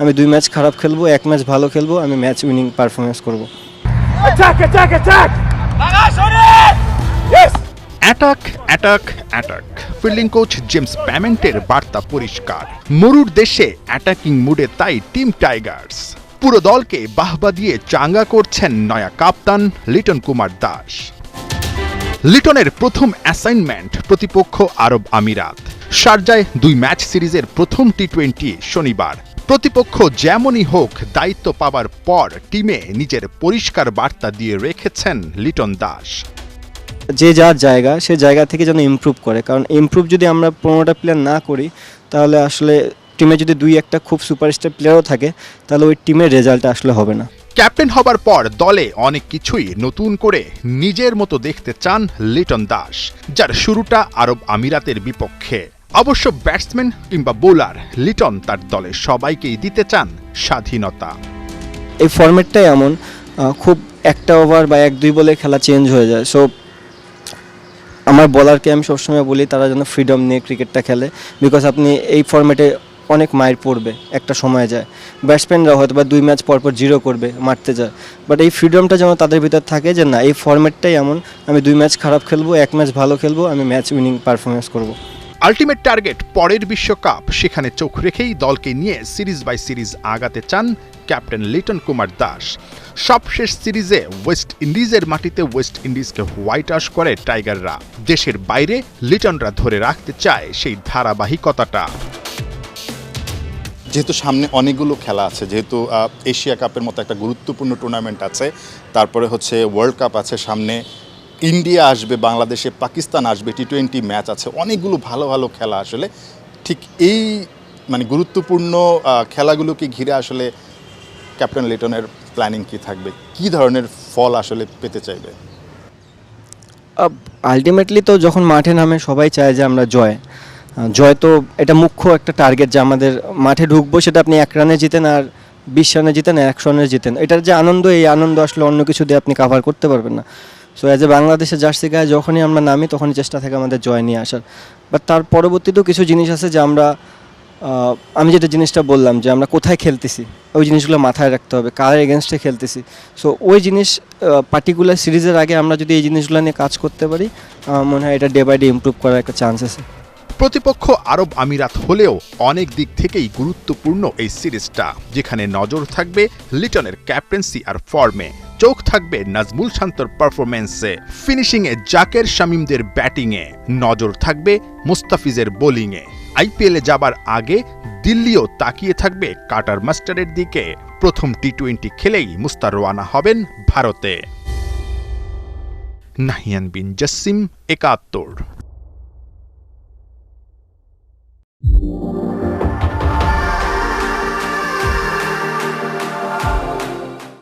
আমি 2 ম্যাচ খারাপ খেলবো, 1 ম্যাচ ভালো খেলবো, আমি ম্যাচ উইনিং পারফরমেন্স করব। Attack attack attack. Fielding coach James ব্যামেন্টের বার্তা পরিষ্কার, মরুর দেশে অ্যাটাকিং মুডে তাই টিম টাইগার্স। পুরো দলকে বাহবা দিয়ে চাঙ্গা করছেন নয়া কাপ্তান লিটন কুমার দাস। লিটনের প্রথম অ্যাসাইনমেন্ট প্রতিপক্ষ আরব আমিরাত। শারজায় 2 ম্যাচ সিরিজের প্রথম টি20 শনিবার। প্রতিপক্ষ যেমনই হোক, দায়িত্ব পাওয়ার পর টিমে নিজের পরিষ্কার বার্তা দিয়ে রেখেছেন লিটন দাস। যে যার জায়গা, সে জায়গা থেকে যেন ইমপ্রুভ করে, কারণ ইমপ্রুভ যদি আমরা 15টা প্লেয়ার না করি, তাহলে আসলে টিমে যদি 2-1টা খুব সুপারস্টার প্লেয়ারও থাকে, তাহলে ওই টিমের রেজাল্ট আসলে হবে না। ক্যাপ্টেন হবার পর দলে অনেক কিছুই নতুন করে নিজের মতো দেখতে চান লিটন দাস, যার শুরুটা আরব আমিরাতের বিপক্ষে। অবশ্য ব্যাটসম্যান কিংবা বোলার, লিটন তার দলের সবাইকেই দিতে চান স্বাধীনতা। এই ফরম্যাটটাই এমন, খুব একটা ওভার বা 1-2 বলে খেলা চেঞ্জ হয়ে যায়। সো আমার বলারকে আমি সবসময় বলি তারা যেন ফ্রিডম নিয়ে ক্রিকেটটা খেলে, বিকজ আপনি এই ফরম্যাটে অনেক মাইর পড়বে, একটা সময় যায়। ব্যাটসম্যানরা হয়তো বা 2 ম্যাচ পরপর 0 করবে, মারতে যায়, বাট এই ফ্রিডমটা যেন তাদের ভিতর থাকে যে না, এই ফরম্যাটটাই এমন, আমি 2 ম্যাচ খারাপ খেলবো, 1 ম্যাচ ভালো খেলবো, আমি ম্যাচ উইনিং পারফরমেন্স করব। আলটিমেট টার্গেট পরের বিশ্বকাপ, সেখানে চোখ রেখেই দলকে নিয়ে সিরিজ বাই সিরিজ আগাতে চান ক্যাপ্টেন লিটন কুমার দাস। সবশেষ সিরিজে ওয়েস্ট ইন্ডিজের মাটিতে ওয়েস্ট ইন্ডিজকে হোয়াইট ওয়াশ করে টাইগাররা। দেশের বাইরে লিটনরা ধরে রাখতে চায় সেই ধারাবাহিকতাটা। যেহেতু সামনে অনেকগুলো খেলা আছে, যেহেতু এশিয়া কাপের মতো একটা গুরুত্বপূর্ণ টুর্নামেন্ট আছে, তারপরে হচ্ছে ওয়ার্ল্ড কাপ আছে সামনে, ইন্ডিয়া আসবে, বাংলাদেশে পাকিস্তান আসবে, টি20 ম্যাচ আছে, অনেকগুলো ভালো ভালো খেলা। আসলে ঠিক এই মানে গুরুত্বপূর্ণ খেলাগুলোকে ঘিরে আসলে ক্যাপ্টেন লিটনের প্ল্যানিং কি থাকবে, কি ধরনের ফল আসলে পেতে চাইবে? আলটিমেটলি তো যখন মাঠে নামে সবাই চায় যে আমরা জয় তো এটা মুখ্য একটা টার্গেট, যে আমাদের মাঠে ঢুকবো, সেটা আপনি 1 রানে জিতেন আর 20 রানে জিতেন, 100 রানে জিতেন, এটার যে আনন্দ, এই আনন্দ আসলে অন্য কিছু দিয়ে আপনি কাভার করতে পারবেন না। সো অ্যাজ এ বাংলাদেশের জার্সি গায়ে যখনই আমরা নামি, তখনই চেষ্টা থাকে আমাদের জয় নিয়ে আসার। বাট তার পরবর্তীতেও কিছু জিনিস আছে যে আমি যেটা জিনিসটা বললাম যে আমরা কোথায় খেলতেছি, ওই জিনিসগুলো মাথায় রাখতে হবে, কার এগেনস্টে খেলতেছি। সো ওই জিনিস পার্টিকুলার সিরিজের আগে আমরা যদি এই জিনিসগুলো নিয়ে কাজ করতে পারি, মনে হয় এটা ডে বাই ডে ইমপ্রুভ করার একটা চান্স আছে। প্রতিপক্ষ আরব আমিরাত হলেও অনেক দিক থেকেই গুরুত্বপূর্ণ এই সিরিজটা, যেখানে নজর থাকবে লিটনের ক্যাপ্টেন্সি আর ফর্মে, চোখ থাকবে নাজমুল শান্তর পারফরমেন্সে, ফিনিশিংয়ে জাকের শামীমদের ব্যাটিংয়ে, নজর থাকবে মুস্তাফিজের বোলিংয়ে। আইপিএলে যাবার আগে দিল্লিও তাকিয়ে থাকবে কাটার মাস্টারের দিকে। প্রথম টি20 খেলেই মুস্তার রওয়ানা হবেন ভারতে। নাহিয়ান বিন জাসিম, 71।